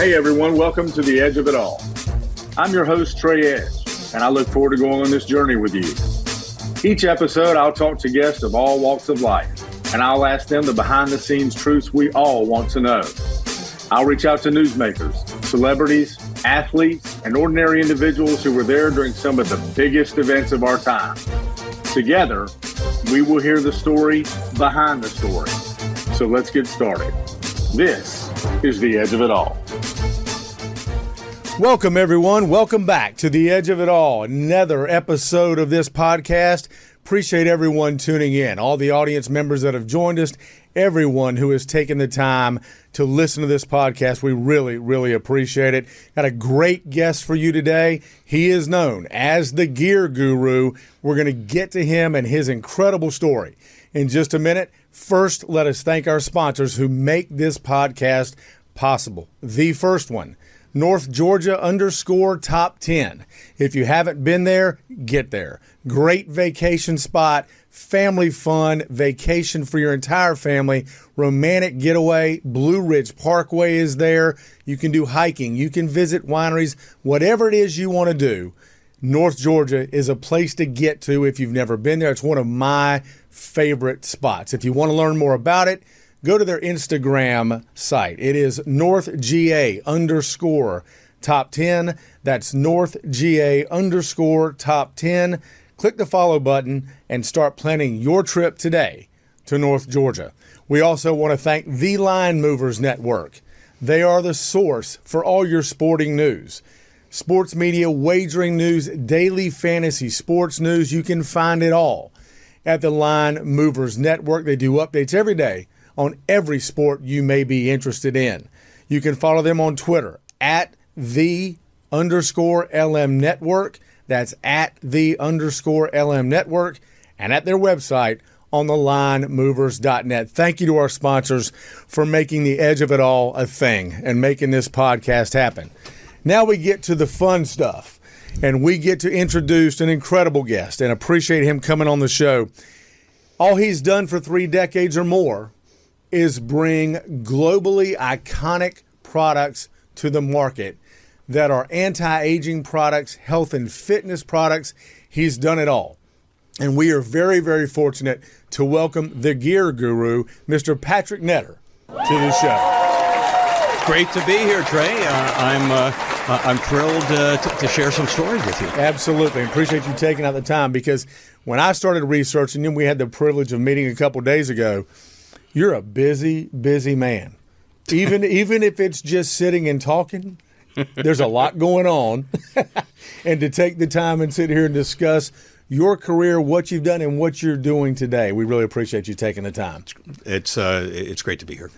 Hey everyone, welcome to The Edge of It All. I'm your host, Trey Edge, and I look forward to going on this journey with you. Each episode, I'll talk to guests of all walks of life, and I'll ask them the behind-the-scenes truths we all want to know. I'll reach out to newsmakers, celebrities, athletes, and ordinary individuals who were there during some of the biggest events of our time. Together, we will hear the story behind the story. So let's get started. This is The Edge of It All. Welcome, everyone. Welcome back to The Edge of It All, another episode of this podcast. Appreciate everyone tuning in, all the audience members that have joined us, everyone who has taken the time to listen to this podcast. We really, really appreciate it. Got a great guest for you today. He is known as the Gear Guru. We're going to get to him and his incredible story in just a minute. First, let us thank our sponsors who make this podcast possible. The first one, North Georgia _ Top 10. If you haven't been there, get there. Great vacation spot, family fun, vacation for your entire family, romantic getaway. Blue Ridge Parkway is there. You can do hiking. You can visit wineries. Whatever it is you want to do, North Georgia is a place to get to if you've never been there. It's one of my favorite spots. If you want to learn more about it, go to their Instagram site. It is NorthGA _ Top 10. That's NorthGA _ Top 10. Click the follow button and start planning your trip today to North Georgia. We also want to thank the Line Movers Network. They are the source for all your sporting news. Sports media, wagering news, daily fantasy sports news. You can find it all at the Line Movers Network. They do updates every day on every sport you may be interested in. You can follow them on Twitter at the _LM Network. That's at the _LM Network, and at their website on thelinemovers.net. Thank you to our sponsors for making the Edge of It All a thing and making this podcast happen. Now we get to the fun stuff, and we get to introduce an incredible guest and appreciate him coming on the show. All he's done for 3 decades or more is bring globally iconic products to the market that are anti-aging products, health and fitness products. He's done it all. And we are very, very fortunate to welcome the Gear Guru, Mr. Patrick Netter, to the show. Great to be here, Trey. I'm thrilled to share some stories with you. Absolutely. Appreciate you taking out the time, because when I started researching you, we had the privilege of meeting a couple days ago. You're a busy, busy man. Even if it's just sitting and talking, there's a lot going on. And to take the time and sit here and discuss your career, what you've done, and what you're doing today, we really appreciate you taking the time. It's great to be here.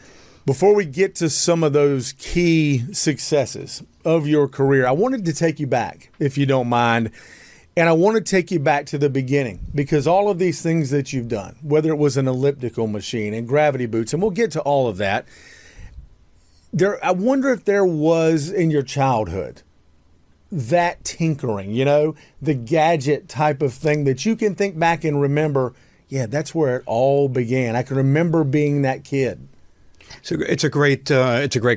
Before we get to some of those key successes of your career, I wanted to take you back, if you don't mind. And I want to take you back to the beginning, because all of these things that you've done, whether it was an elliptical machine and gravity boots, and we'll get to all of that, I wonder if there was in your childhood that tinkering, the gadget type of thing that you can think back and remember, yeah, that's where it all began. I can remember being that kid. So it's a great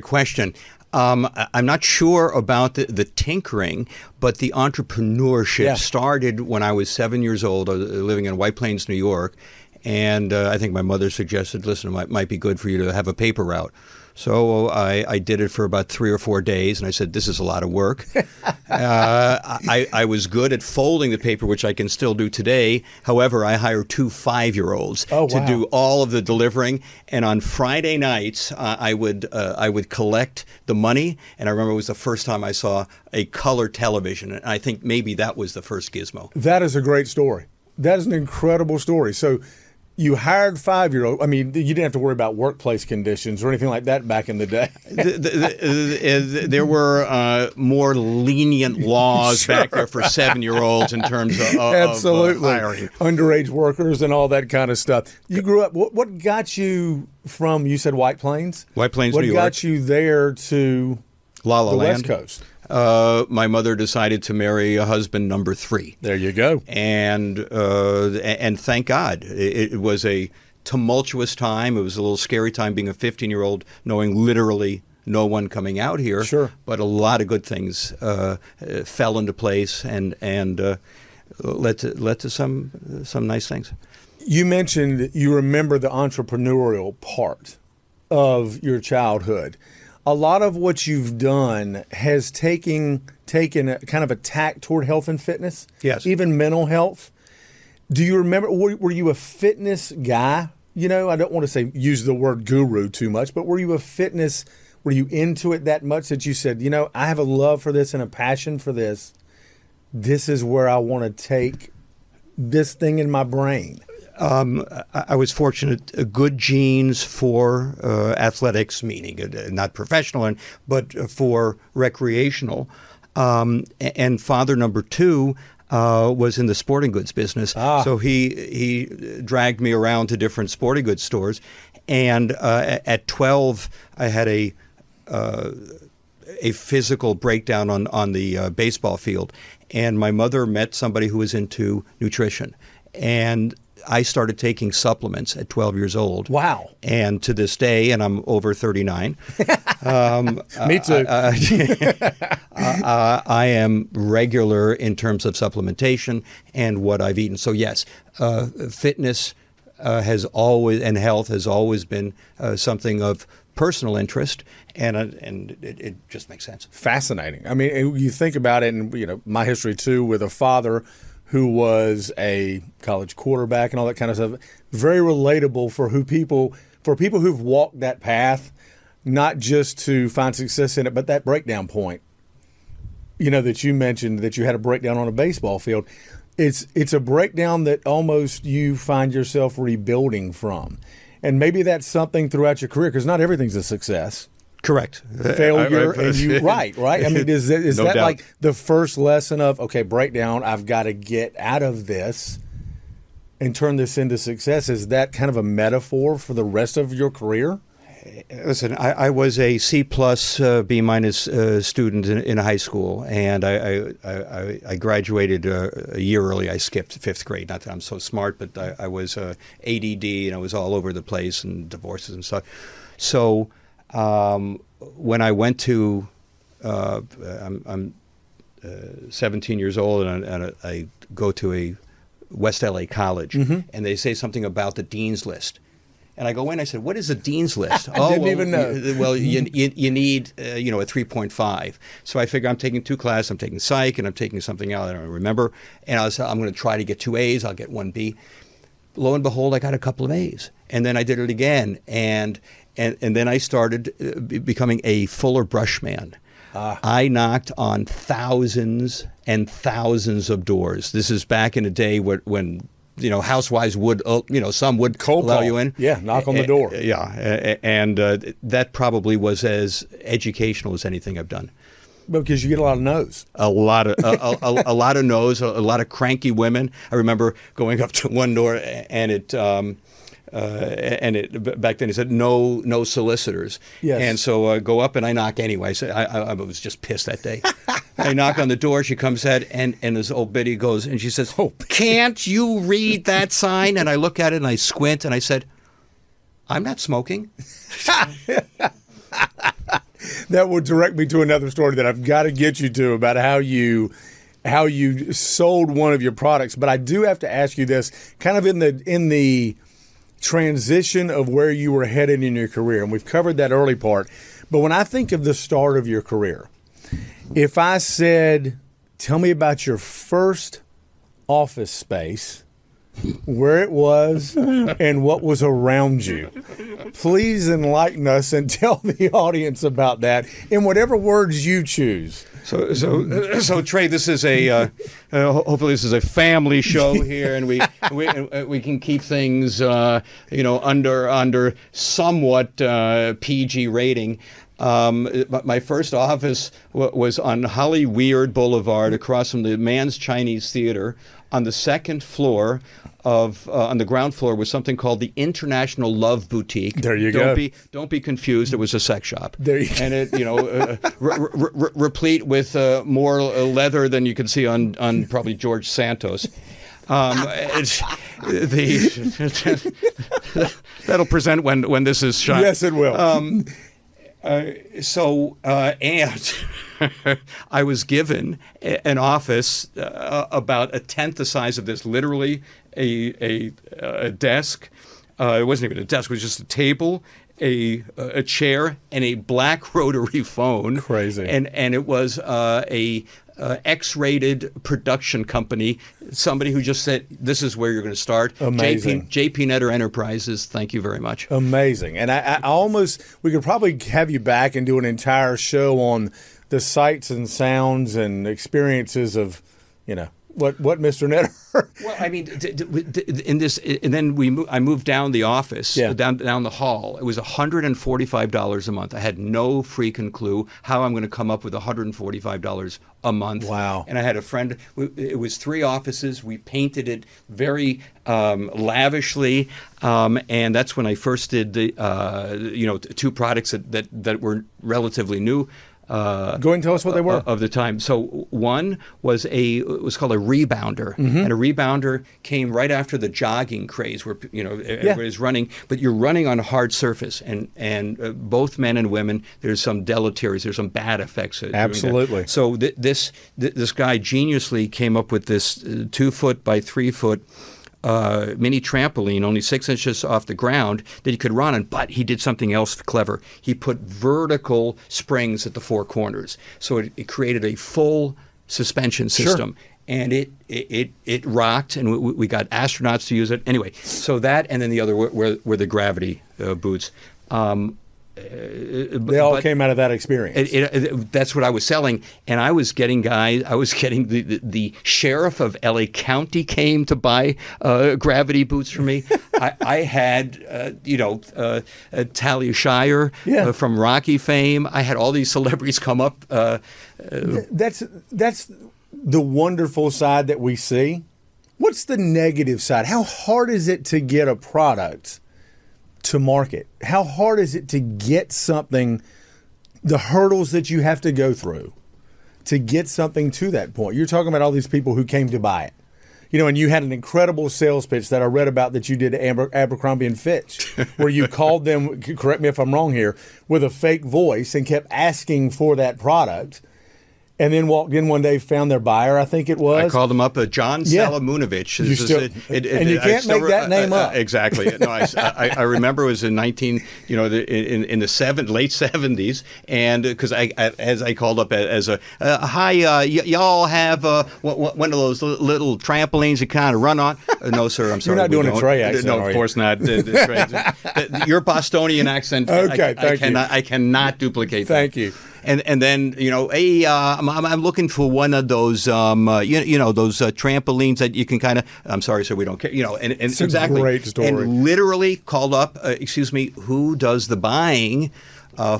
question. I'm not sure about the tinkering, but the entrepreneurship started when I was 7 years old. I was living in White Plains, New York, and I think my mother suggested, listen, it might be good for you to have a paper route. So I did it for about 3 or 4 days, and I said, this is a lot of work. I was good at folding the paper, which I can still do today. However, I hired 2 5-year-olds to do all of the delivering. And on Friday nights, I would collect the money. And I remember it was the first time I saw a color television. And I think maybe that was the first gizmo. That is a great story. That is an incredible story. So you hired 5-year-old. I mean, you didn't have to worry about workplace conditions or anything like that back in the day. There were more lenient laws back there for 7-year-olds in terms of absolutely hiring. Underage workers and all that kind of stuff. You grew up. What got you from? You said White Plains. White Plains, New York. What got you there to La La the Land? West Coast? My mother decided to marry a husband number 3. There you go. And thank God. It was a tumultuous time. It was a little scary time being a 15-year-old, knowing literally no one coming out here. Sure. But a lot of good things fell into place and led to some nice things. You mentioned that you remember the entrepreneurial part of your childhood. A lot of what you've done has taken a kind of a tack toward health and fitness. Yes. Even mental health. Do you remember, were you a fitness guy? You know, I don't want to say use the word guru too much, but were you into it that much that you said, you know, I have a love for this and a passion for this. This is where I want to take this thing in my brain. I was fortunate, good genes for athletics, meaning not professional, but for recreational. And father number two was in the sporting goods business. So he dragged me around to different sporting goods stores. And at 12, I had a physical breakdown on the baseball field. And my mother met somebody who was into nutrition. And I started taking supplements at 12 years old. Wow. And to this day, and I'm over 39. Me too. I am regular in terms of supplementation and what I've eaten. So yes, fitness has always, and health has always been something of personal interest, and it just makes sense. Fascinating. I mean, you think about it, and you know, my history too with a father who was a college quarterback and all that kind of stuff. Very relatable for people who've walked that path, not just to find success in it, but that breakdown point. You know, that you mentioned that you had a breakdown on a baseball field. It's a breakdown that almost you find yourself rebuilding from. And maybe that's something throughout your career, because not everything's a success. Correct. Failure, and you right? I mean, is No that doubt. like the first lesson of, okay, breakdown, I've got to get out of this and turn this into success? Is that kind of a metaphor for the rest of your career? Listen, I was a C+, B- student in high school, and I graduated a year early. I skipped fifth grade. Not that I'm so smart, but I was ADD, and I was all over the place, and divorces and stuff. So when I went to, I'm 17 years old, and I go to a West LA college, and they say something about the dean's list. And I go in, I said, what is a dean's list? I didn't even know. Well, you need, a 3.5. So I figure I'm taking two classes. I'm taking psych, and I'm taking something else I don't remember. And I said, I'm going to try to get 2 A's. I'll get 1 B. Lo and behold, I got a couple of A's. And then I did it again. And then I started becoming a fuller brush man. I knocked on thousands and thousands of doors. This is back in the day when housewives would, some would Cold allow call. you in. Yeah, knock on the door. Yeah, and that probably was as educational as anything I've done. Because you get a lot of no's. A lot of a lot of no's, a lot of cranky women. I remember going up to one door, and it back then he said no solicitors. Yes. And so I go up and I knock anyway. So I was just pissed that day. I knock on the door. She comes out, and this old biddy goes, and she says, "Can't you read that sign?" And I look at it and I squint and I said, "I'm not smoking." That would direct me to another story that I've got to get you to about how you sold one of your products. But I do have to ask you this, kind of in the transition of where you were headed in your career, and we've covered that early part. But when I think of the start of your career, if I said, tell me about your first office space, where it was, and what was around you, please enlighten us and tell the audience about that in whatever words you choose. So Trey, this is a hopefully this is a family show here, and we can keep things under somewhat PG rating. My first office was on Holly Weird Boulevard, across from the Mann's Chinese Theater. On the second floor on the ground floor was something called the International Love Boutique. There you go. Don't be confused. It was a sex shop. There you and it, replete with more leather than you can see on probably George Santos. That'll present when this is shot. Yes, it will. And I was given an office about a tenth the size of this, literally a desk. It wasn't even a desk; it was just a table, a chair, and a black rotary phone. Crazy. And it was a X-rated production company. Somebody who just said, "This is where you're going to start." Amazing. JP Netter Enterprises. Thank you very much. Amazing. And I almost, we could probably have you back and do an entire show on the sights and sounds and experiences of, what Mr. Netter. Well, I mean, in this, and then I moved down the office, down the hall. It was $145 a month. I had no freaking clue how I'm going to come up with $145 a month. Wow! And I had a friend. It was 3 offices. We painted it very lavishly, and that's when I first did the 2 products that were relatively new. Go ahead and tell us what they were. Of the time. So one was it was called a rebounder, and a rebounder came right after the jogging craze, where everybody's running, but you're running on a hard surface, and both men and women, there's some deleterious, there's some bad effects. Absolutely. So this guy geniusly came up with this 2-foot by 3-foot. Mini trampoline, only 6 inches off the ground, that he could run on. But he did something else clever. He put vertical springs at the 4 corners, so it created a full suspension system. Sure. And it rocked, and we got astronauts to use it. Anyway, so that, and then the other were the gravity boots. They all came out of that experience. That's what I was selling, and I was getting guys. I was getting the sheriff of LA County came to buy gravity boots from me. I had Talia Shire from Rocky fame. I had all these celebrities come up. That's the wonderful side that we see. What's the negative side? How hard is it to get a product to market? How hard is it to get something, the hurdles that you have to go through to get something to that point? You're talking about all these people who came to buy it, and you had an incredible sales pitch that I read about that you did to Abercrombie and Fitch, where you called them, correct me if I'm wrong here, with a fake voice and kept asking for that product. And then walked in one day, found their buyer, I think it was. I called him up, John Salamunovich. And you can't make that name up. Exactly. No, I remember it was in late 70s, and because as I called up as a hi, y'all have one of those little trampolines you kind of run on. No, sir, I'm sorry. You're not doing a Trey accent, No, of course not. Your Bostonian accent. Okay, thank you. I cannot duplicate that. Thank you. And then hey, I'm looking for one of those those trampolines that you can kind of. I'm sorry, sir, we don't care. And it's exactly a great story. And literally called up. Excuse me, who does the buying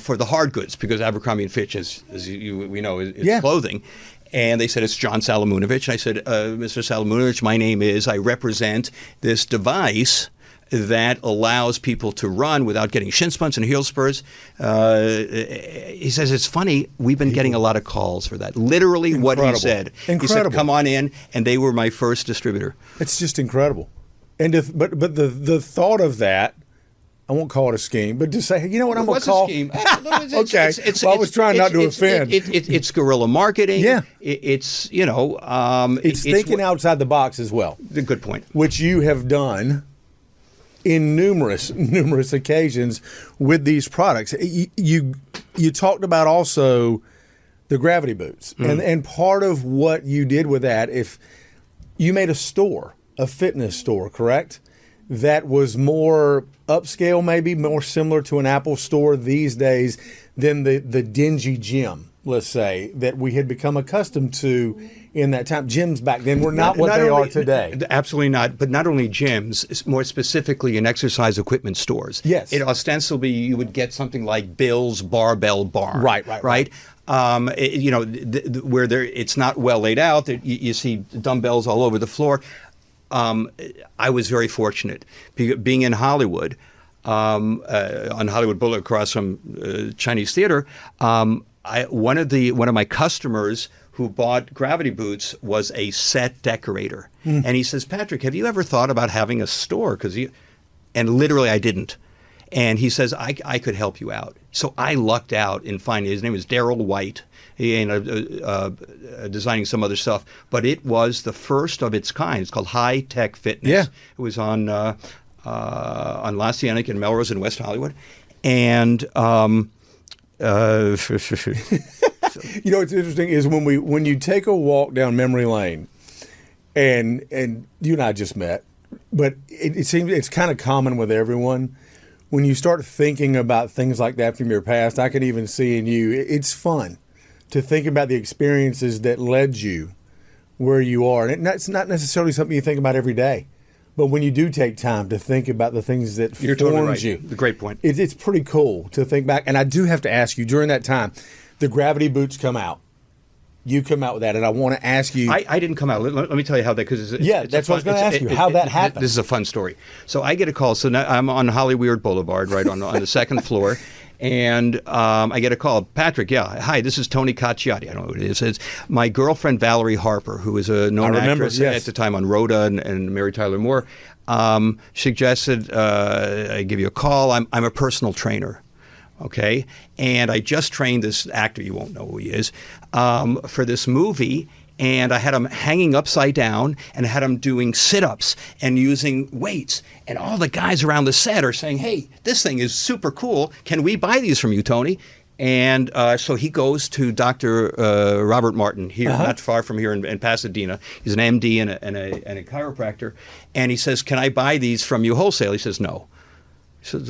for the hard goods? Because Abercrombie and Fitch, as we know, is clothing. And they said, it's John Salamunovich. And I said, Mr. Salamunovich, my name is. I represent this device that allows people to run without getting shin splints and heel spurs. He says, it's funny, we've been getting a lot of calls for that. Literally what he said. Incredible. He said, come on in, and they were my first distributor. It's just incredible. And but the thought of that, I won't call it a scheme, but to say, you know what, I'm going to call. Okay. I was trying not to offend. It's guerrilla marketing. Yeah. It's thinking outside the box as well. Good point. Which you have done in numerous occasions with these products. You talked about also the gravity boots, and part of what you did with that, if you made a fitness store, correct? That was more upscale, maybe more similar to an Apple store these days than the dingy gym, let's say, that we had become accustomed to in that time. Gyms back then were not what they are today. Absolutely not. But not only gyms, more specifically in exercise equipment stores. Yes. It ostensibly, you would get something like Bill's Barbell Barn. Right. Where it's not well laid out. You see dumbbells all over the floor. I was very fortunate being in Hollywood, on Hollywood Boulevard across from Chinese Theater. One of my customers who bought gravity boots was a set decorator, and he says, Patrick, have you ever thought about having a store? And literally I didn't. And he says, I could help you out. So I lucked out in finding, his name is Daryl White. He ended up designing some other stuff. But it was the first of its kind. It's called High Tech Fitness. Yeah. It was on La Cienega and Melrose in West Hollywood. And what's interesting is when you take a walk down memory lane, and you and I just met, but it seems it's kind of common with everyone. When you start thinking about things like that from your past, I can even see in you, it's fun to think about the experiences that led you where you are. And it's not necessarily something you think about every day, but when you do take time to think about the things that formed totally right. you. Great point. It's pretty cool to think back. And I do have to ask you, during that time, the gravity boots come out. You come out with that, and I want to ask you. I didn't come out. Let me tell you how that, because that's what I was going to ask you, how that happened. This is a fun story. So I get a call. So now I'm on Hollyweird Boulevard, right on the second floor. And I get a call. Patrick, yeah, hi, this is Tony Cacciati. I don't know what it is. It's my girlfriend, Valerie Harper, who is a known actress at the time on Rhoda and Mary Tyler Moore, suggested I give you a call. I'm a personal trainer. Okay, and I just trained this actor, you won't know who he is, for this movie, and I had him hanging upside down and had him doing sit-ups and using weights, and all the guys around the set are saying, hey, this thing is super cool, can we buy these from you, Tony? And so he goes to Dr. Robert Martin here, not far from here in Pasadena. He's an MD and a chiropractor, and he says, can I buy these from you wholesale? He says, no. So,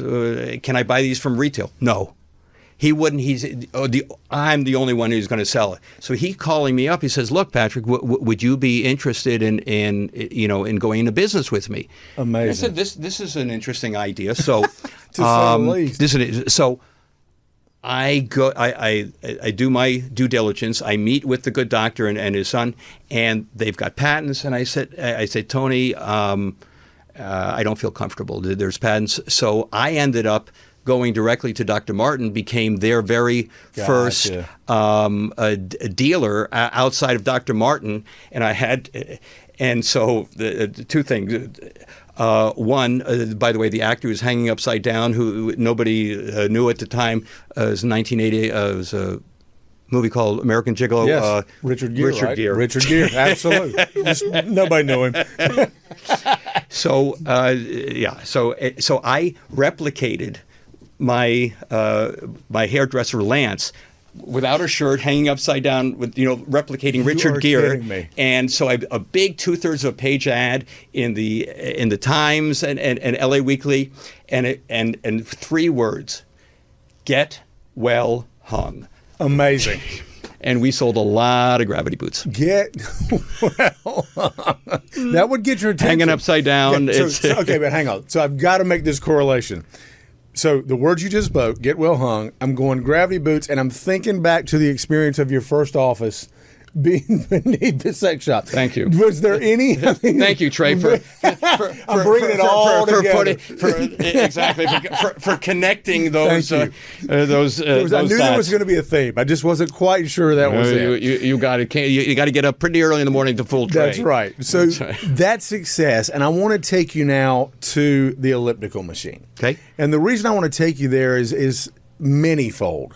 can I buy these from retail? No. He wouldn't. I'm the only one who's going to sell it. So he calling me up. He says, "Look, Patrick, would you be interested in going into business with me?" Amazing. And I said, "This is an interesting idea." So, to say the least. So I go. I do my due diligence. I meet with the good doctor and his son, and they've got patents. And I said, Tony, I don't feel comfortable. There's patents. So I ended up going directly to Dr. Martin, became their very first dealer outside of Dr. Martin. And so the two things. One, by the way, the actor who's hanging upside down, who nobody knew at the time, was 1980. It was a movie called American Gigolo. Yes, Richard Gere. Richard Gere, absolutely. Just, nobody knew him. So so I replicated my hairdresser Lance without a shirt, hanging upside down, with replicating Richard Gere. And so a big 2/3 of a page ad in the Times and LA Weekly, and 3 words: get well hung. Amazing. And we sold a lot of gravity boots. Get well hung. That would get your attention. Hanging upside down. Okay, but hang on. So I've got to make this correlation. So the words you just spoke, get well hung, I'm going gravity boots, and I'm thinking back to the experience of your first office being beneath the sex shop. Thank you. Was there any? Thank you, Trey, for I'm bringing it all together. For connecting those. I knew there was going to be a theme. I just wasn't quite sure that was it. You got to get up pretty early in the morning to fool Trey. That's right. So that's success, and I want to take you now to the elliptical machine. Okay. And the reason I want to take you there is manyfold.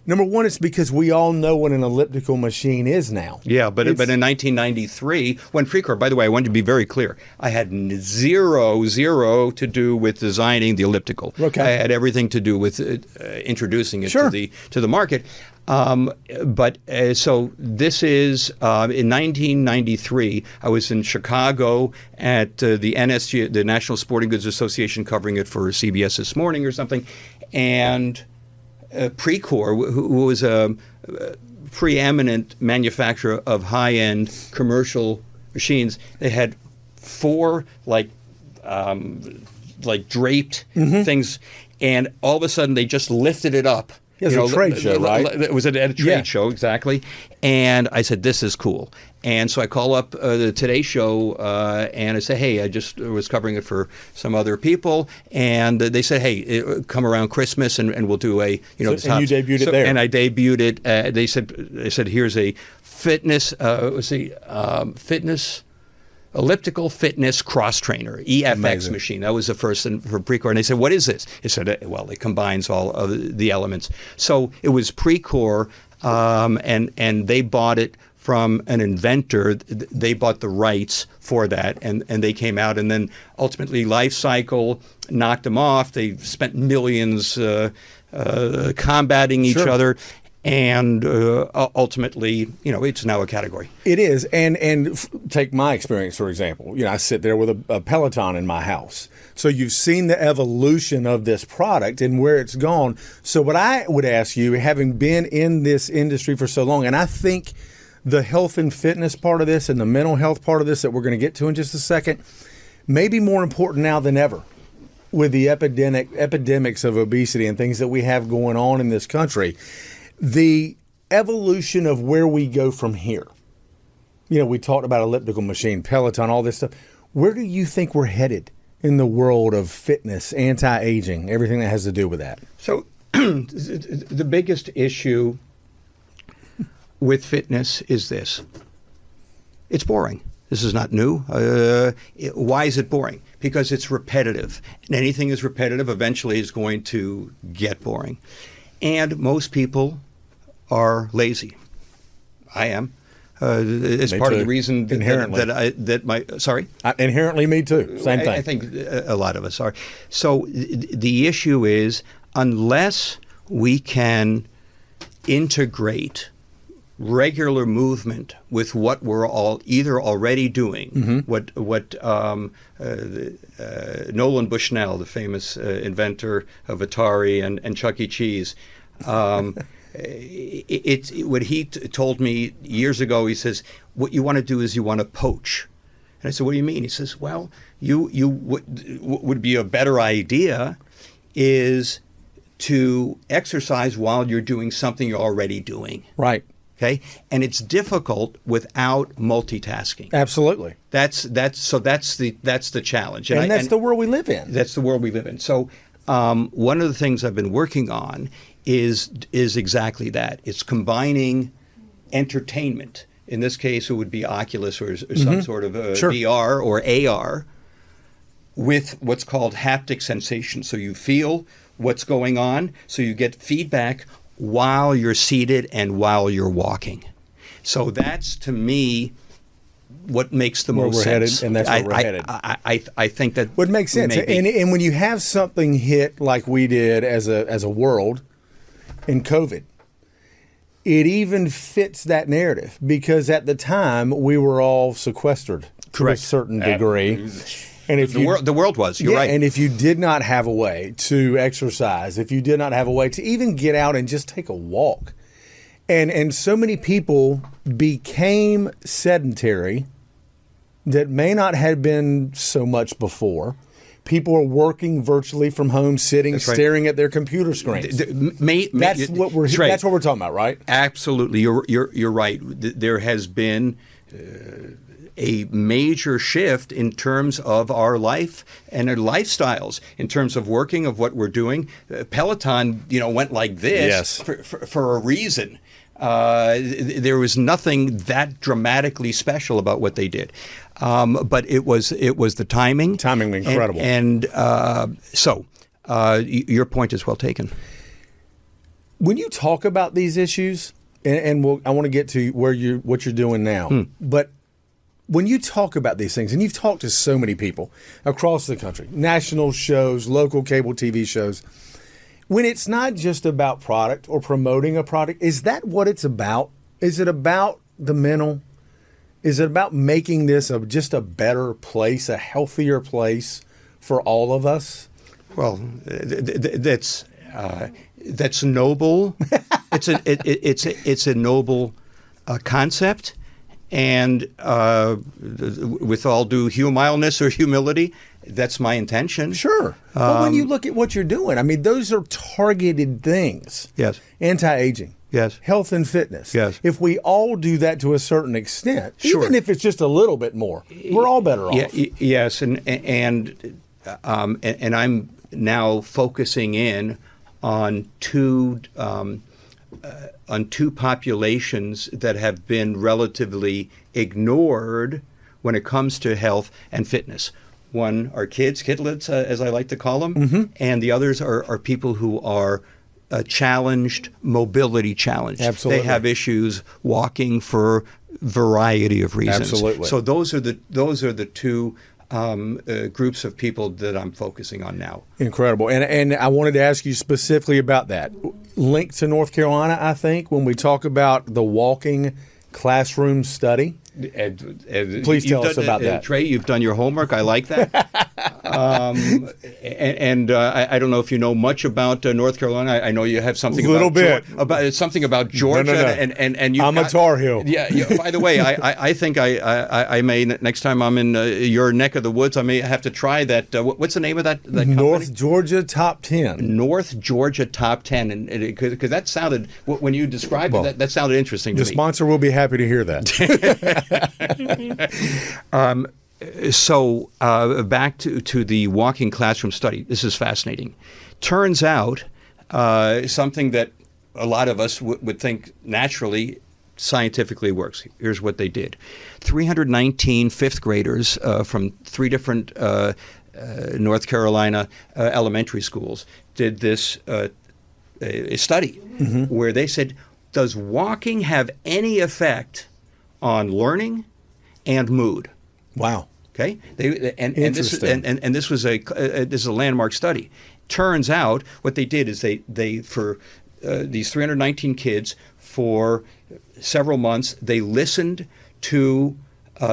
Number one, it's because we all know what an elliptical machine is now. Yeah, but in 1993, when Precor, by the way, I wanted to be very clear, I had zero to do with designing the elliptical. Okay. I had everything to do with introducing it to the market. So this is in 1993. I was in Chicago at the NSG, the National Sporting Goods Association, covering it for CBS This Morning or something, and Precor, who was a preeminent manufacturer of high-end commercial machines, they had 4 draped things, and all of a sudden they just lifted it up. It was a trade show, right? It was at a trade show, exactly. And I said, this is cool. And so I call up the Today Show and I say, hey, I just was covering it for some other people. And they said, hey, come around Christmas and we'll do a, and you debuted it there. And I debuted it. They said, here's a fitness, fitness. elliptical fitness cross trainer, EFX Amazing. machine. That was the first for Precor. And they said, what is this? He said, well, it combines all of the elements. So it was Precor, and they bought it from an inventor. They bought the rights for that, and they came out, and then ultimately Life Cycle knocked them off. They spent millions combating each other. And ultimately, it's now a category. It is, and take my experience for example. I sit there with a Peloton in my house. So you've seen the evolution of this product and where it's gone. So what I would ask you, having been in this industry for so long, and I think the health and fitness part of this and the mental health part of this that we're going to get to in just a second, may be more important now than ever with the epidemics of obesity and things that we have going on in this country. The evolution of where we go from here. We talked about elliptical machine, Peloton, all this stuff. Where do you think we're headed in the world of fitness, anti-aging, everything that has to do with that? So the biggest issue with fitness is this. It's boring. This is not new. Why is it boring? Because it's repetitive. And anything is repetitive eventually is going to get boring. And most people are lazy. I am. It's Me part too. of the reason Inherently. Sorry? Inherently, me too. Same thing. I think a lot of us are. So the issue is, unless we can integrate regular movement with what we're all either already doing, what Nolan Bushnell, the famous inventor of Atari and Chuck E. Cheese, it's what he told me years ago. He says, what you want to do is you want to poach. And I said, what do you mean? He says, well, you would be a better idea is to exercise while you're doing something you're already doing. Right. Okay, and it's difficult without multitasking. Absolutely. That's the challenge, and that's the world we live in. That's the world we live in. So one of the things I've been working on is exactly that. It's combining entertainment. In this case, it would be Oculus or some sort of VR or AR with what's called haptic sensation. So you feel what's going on, so you get feedback while you're seated and while you're walking. So that's, to me, what makes the most sense. Headed, and that's where we're headed. I think that would make sense. And when you have something hit like we did as a world in COVID, it even fits that narrative, because at the time we were all sequestered to a certain degree. And if the world was, you're right. And if you did not have a way to exercise, if you did not have a way to even get out and just take a walk, and so many people became sedentary that may not have been so much before. People are working virtually from home, sitting, staring at their computer screens. That's what we're talking about, right? Absolutely, you're right. There has been a major shift in terms of our life and our lifestyles, in terms of working, of what we're doing. Peloton, went like this for a reason. There was nothing that dramatically special about what they did, but it was the timing. Timing incredible. So your point is well taken. When you talk about these issues, and I want to get to what you're doing now, but when you talk about these things, and you've talked to so many people across the country, national shows, local cable TV shows, when it's not just about product or promoting a product, is that what it's about? Is it about the mental? Is it about making this just a better place, a healthier place for all of us? Well, that's noble. It's a noble concept. And with all due mildness or humility, that's my intention. Sure. But when you look at what you're doing, I mean, those are targeted things. Yes. Anti-aging. Yes. Health and fitness. Yes. If we all do that to a certain extent, even if it's just a little bit more, we're all better off. Yes. And I'm now focusing in on two populations that have been relatively ignored when it comes to health and fitness. One are kidlets, as I like to call them, and the others are people who are challenged, mobility challenged. Absolutely. They have issues walking for variety of reasons. Absolutely. So those are the two groups of people that I'm focusing on now. Incredible. And I wanted to ask you specifically about that. Link to North Carolina, I think, when we talk about the walking classroom study. Please tell us about that. Trey, you've done your homework. I like that. I don't know if you know much about North Carolina. I know you have something about something about Georgia. No. And I'm a Tar Heel. Yeah. By the way, I think I may, next time I'm in your neck of the woods, I may have to try that. What's the name of that company? North Georgia Top 10. North Georgia Top 10, and because that sounded, when you described it, that sounded interesting to me. The sponsor will be happy to hear that. So back to the walking classroom study. This is fascinating. Turns out something that a lot of us would think naturally scientifically works. Here's what they did. 319 fifth graders from 3 different North Carolina elementary schools did this a study where they said, does walking have any effect on learning and mood? Wow. Okay. This was a landmark study. Turns out what they did is they for these 319 kids for several months they listened to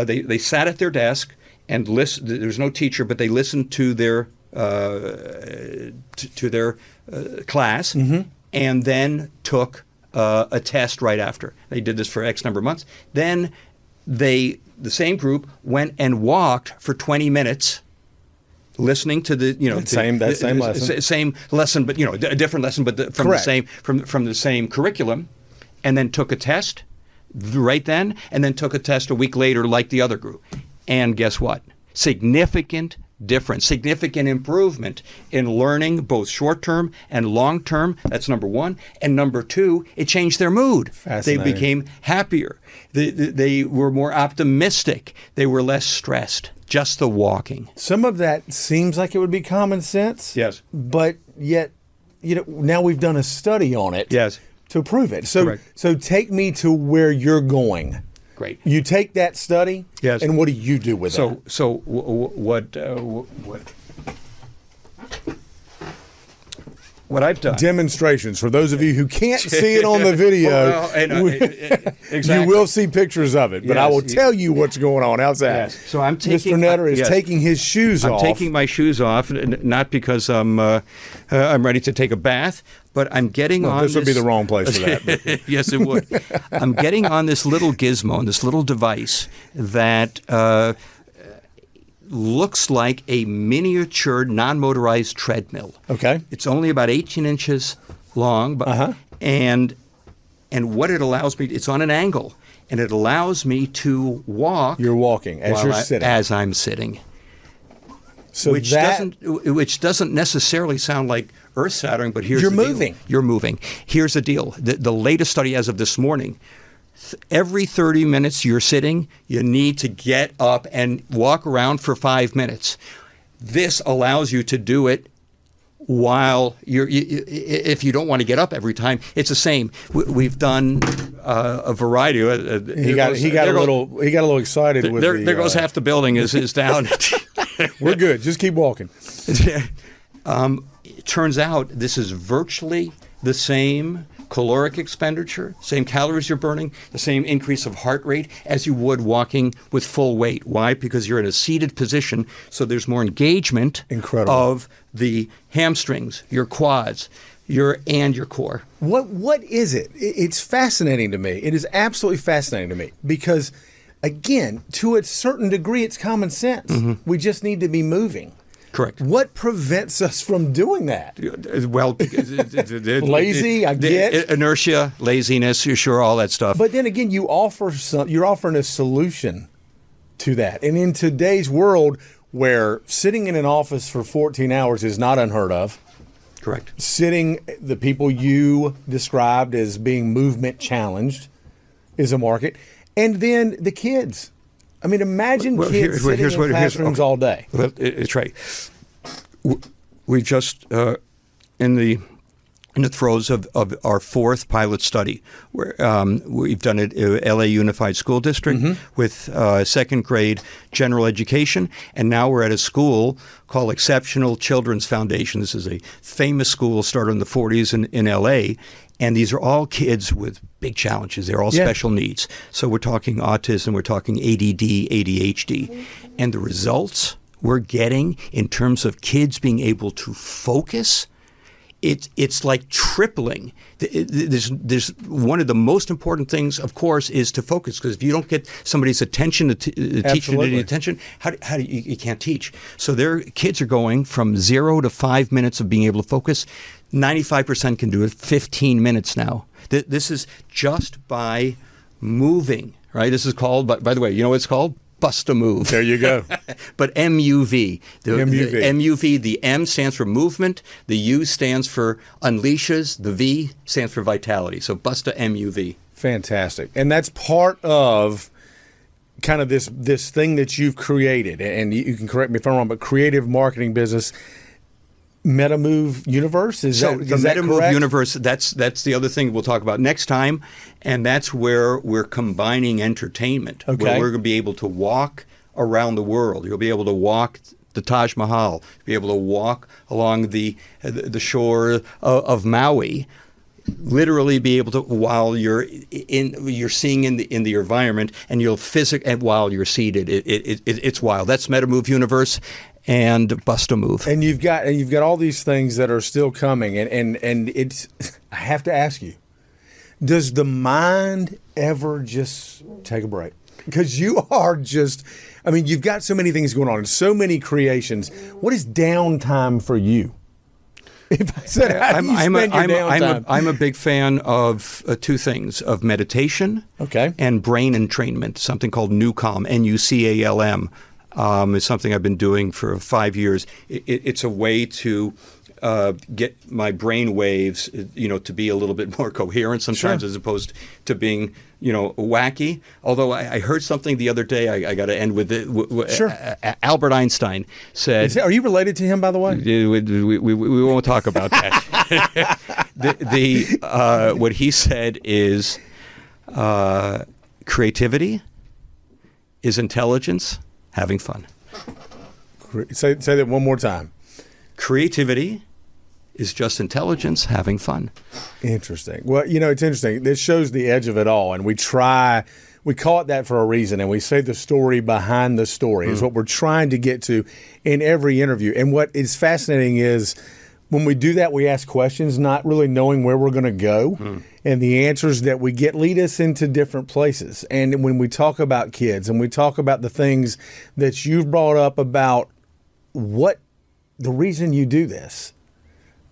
they sat at their desk and listened. There's no teacher, but they listened to their class and then took a test right after. They did this for X number of months. Then the same group went and walked for 20 minutes, listening to the same lesson, same lesson, but a different lesson, but from the same curriculum, and then took a test right then, and then took a test a week later, like the other group. And guess what? Significant difference, significant improvement in learning, both short-term and long-term. That's number one. And number two, it changed their mood. They became happier. They were more optimistic. They were less stressed. Just the walking. Some of that seems like it would be common sense. Yes. But yet, now we've done a study on it. Yes. To prove it. So, correct. So take me to where you're going. Great. You take that study, yes, and what do you do with it? So what I've done. Demonstrations. For those of you who can't see it on the video, exactly. You will see pictures of it. But I will tell you what's going on outside. Yes. So I'm taking. Mr. Netter is taking his shoes off. I'm taking my shoes off, not because I'm ready to take a bath, but I'm getting on. This would be the wrong place for that. Yes, it would. I'm getting on this little gizmo, this little device that looks like a miniature non-motorized treadmill. Okay. It's only about 18 inches long, but and what it allows me, it's on an angle, and it allows me to walk. You're walking as you're sitting. As I'm sitting. So which doesn't necessarily sound like earth-shattering, but here's the deal. You're moving. Here's the deal. The latest study as of this morning, every 30 minutes you're sitting, you need to get up and walk around for 5 minutes. This allows you to do it while if you don't want to get up every time. It's the same. We've done a variety. He got a little excited with there goes half the building is down. We're good. Just keep walking. It turns out this is virtually the same caloric expenditure, same calories you're burning, the same increase of heart rate as you would walking with full weight. Why? Because you're in a seated position, so there's more engagement of the hamstrings, your quads, your core. What is it? It's fascinating to me. It is absolutely fascinating to me because, again, to a certain degree, it's common sense. We just need to be moving. Correct. What prevents us from doing that? Well, lazy, I get inertia, laziness, you're sure all that stuff. But then again, you're offering a solution to that. And in today's world, where sitting in an office for 14 hours is not unheard of. Correct. The people you described as being movement challenged is a market, and then the kids. I mean, imagine kids sitting in classrooms all day. Well, Trey, we just in the throes of our fourth pilot study, where we've done it at LA Unified School District with second grade general education, and now we're at a school called Exceptional Children's Foundation. This is a famous school started in the 40s in LA, and these are all kids with big challenges. They're all special needs. So we're talking autism, we're talking ADD, ADHD, and the results we're getting in terms of kids being able to focus, it's like tripling. There's one of the most important things, of course, is to focus, because if you don't get somebody's attention, the teacher needing attention, how do you can't teach. So their kids are going from 0 to 5 minutes of being able to focus. 95% can do it 15 minutes now. This is just by moving, right? This is called, by the way, you know what it's called? Bust a move. There you go. But MUV. MUV. The MUV, the M stands for movement, the U stands for unleashes, the V stands for vitality. So bust a MUV. Fantastic. And that's part of kind of this thing that you've created, and you can correct me if I'm wrong, but creative marketing business, MetaMove Universe? Is that MetaMove correct? Universe, that's the other thing we'll talk about next time, and that's where we're combining entertainment. Okay. Where we're going to be able to walk around the world. You'll be able to walk the Taj Mahal. You'll be able to walk along the shore of Maui. Literally be able to, while you're seeing in the environment, and you'll and while you're seated. It's wild. That's MetaMove Universe. And bust a move. And you've got all these things that are still coming, and it's, I have to ask you, does the mind ever just take a break? Because you are just, I mean, you've got so many things going on and so many creations. What is downtime for you? If I said, how do you spend your downtime? I'm a big fan of two things, of meditation, and brain entrainment, something called NuCalm, NuCalm. Is something I've been doing for 5 years. It's a way to get my brain waves, to be a little bit more coherent sometimes, as opposed to being, wacky. Although I heard something the other day, I got to end with it. Albert Einstein said, are you related to him, by the way? We won't talk about that. What he said is, creativity is intelligence having fun. Say that one more time. Creativity is just intelligence having fun. Interesting. Well, it's interesting. This shows the edge of it all, and we call it that for a reason, and we say the story behind the story is what we're trying to get to in every interview. And what is fascinating is when we do that, we ask questions, not really knowing where we're going to go. And the answers that we get lead us into different places. And when we talk about kids and we talk about the things that you've brought up about what the reason you do this,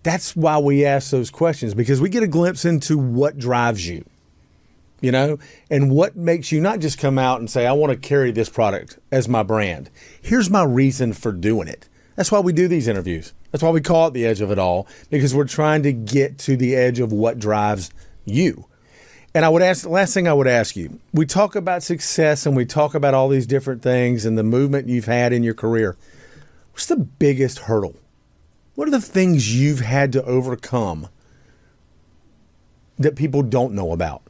that's why we ask those questions, because we get a glimpse into what drives you, and what makes you not just come out and say, I want to carry this product as my brand. Here's my reason for doing it. That's why we do these interviews. That's why we call it the edge of it all, because we're trying to get to the edge of what drives you. And the last thing I would ask you, we talk about success and we talk about all these different things and the movement you've had in your career. What's the biggest hurdle? What are the things you've had to overcome that people don't know about?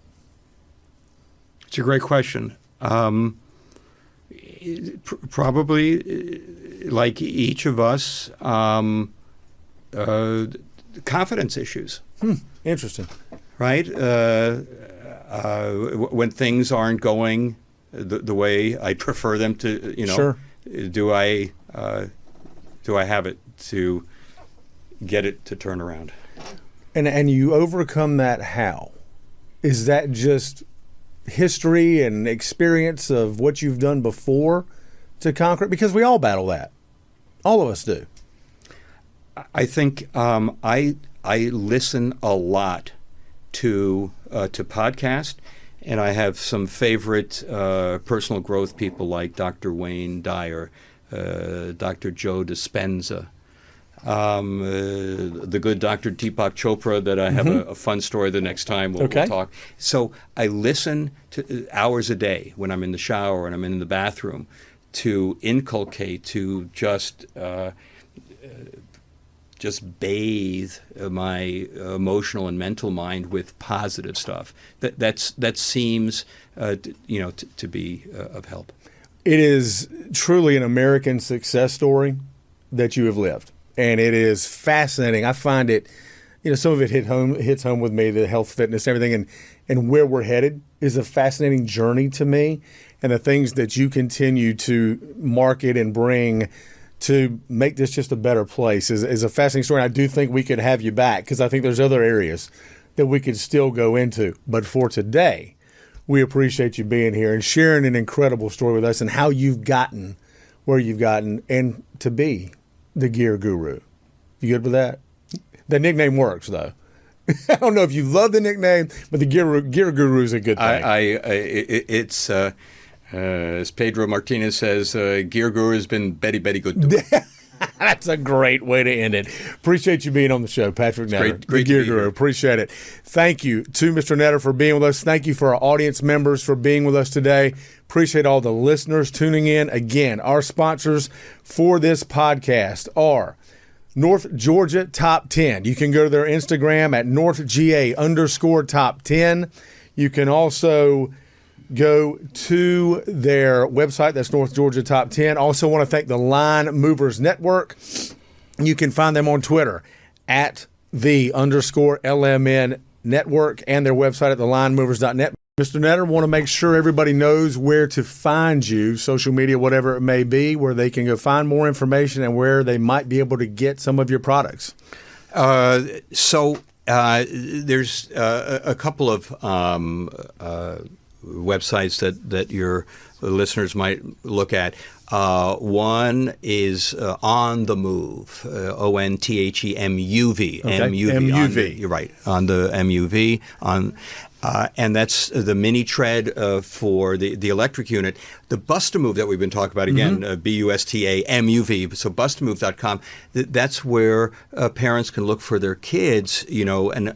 It's a great question. Probably, like each of us, confidence issues. Interesting. Right? When things aren't going the way I prefer them to, Sure. do I have it to get it to turn around? And you overcome that how? Is that just history and experience of what you've done before to conquer it? Because we all battle that. All of us do. I think I listen a lot to podcast, and I have some favorite personal growth people like Dr. Wayne Dyer, Dr. Joe Dispenza. the good Dr. Deepak Chopra that I have a fun story the next time we'll talk. So I listen to hours a day when I'm in the shower and I'm in the bathroom to inculcate, to just bathe my emotional and mental mind with positive stuff. That seems to be of help. It is truly an American success story that you have lived, and it is fascinating. I find it, some of it hits home with me, the health, fitness, everything, and where we're headed is a fascinating journey to me, and the things that you continue to market and bring to make this just a better place is a fascinating story. And I do think we could have you back because I think there's other areas that we could still go into. But for today, we appreciate you being here and sharing an incredible story with us and how you've gotten where you've gotten and to be the Gear Guru. You good with that? The nickname works, though. I don't know if you love the nickname, but the Gear Guru is a good thing. It's as Pedro Martinez says, Gear Guru has been very, very good to me. That's a great way to end it. Appreciate you being on the show, Patrick Netter, great the Gear Guru. Appreciate it. Thank you to Mr. Netter for being with us. Thank you for our audience members for being with us today. Appreciate all the listeners tuning in. Again, our sponsors for this podcast are North Georgia Top 10. You can go to their Instagram at NorthGA_Top 10. You can also go to their website. That's North Georgia Top 10. Also want to thank the Line Movers Network. You can find them on Twitter at @the_LMN Network and their website at thelinemovers.net. Mr. Netter, want to make sure everybody knows where to find you, social media, whatever it may be, where they can go find more information and where they might be able to get some of your products. So there's a couple of websites that your listeners might look at. One is On the Move, ONTHEMUV, MUV. You're right, on the MUV, and that's the mini tread for the electric unit. The Bust-A-Move that we've been talking about, again, BUSTAMUV, so bustamove.com, that's where parents can look for their kids,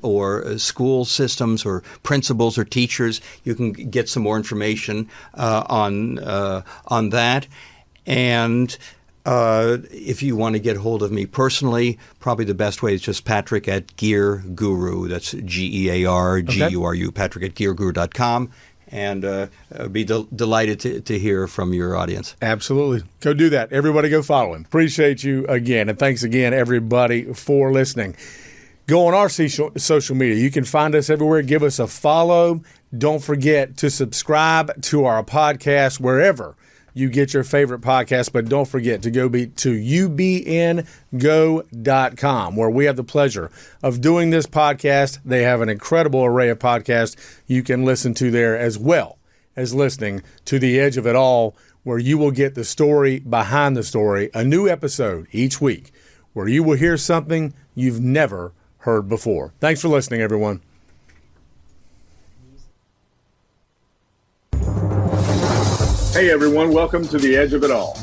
or school systems or principals or teachers. You can get some more information on that. And if you want to get hold of me personally, probably the best way is just Patrick at Gear Guru. That's GEARGURU, Patrick at gearguru.com. And I'd be delighted to hear from your audience. Absolutely. Go do that. Everybody go follow him. Appreciate you again. And thanks again, everybody, for listening. Go on our social media. You can find us everywhere. Give us a follow. Don't forget to subscribe to our podcast wherever you get your favorite podcast, but don't forget to go to ubngo.com, where we have the pleasure of doing this podcast. They have an incredible array of podcasts you can listen to there, as well as listening to The Edge of It All, where you will get the story behind the story, a new episode each week, where you will hear something you've never heard before. Thanks for listening, everyone. Hey everyone, welcome to The Edge of It All.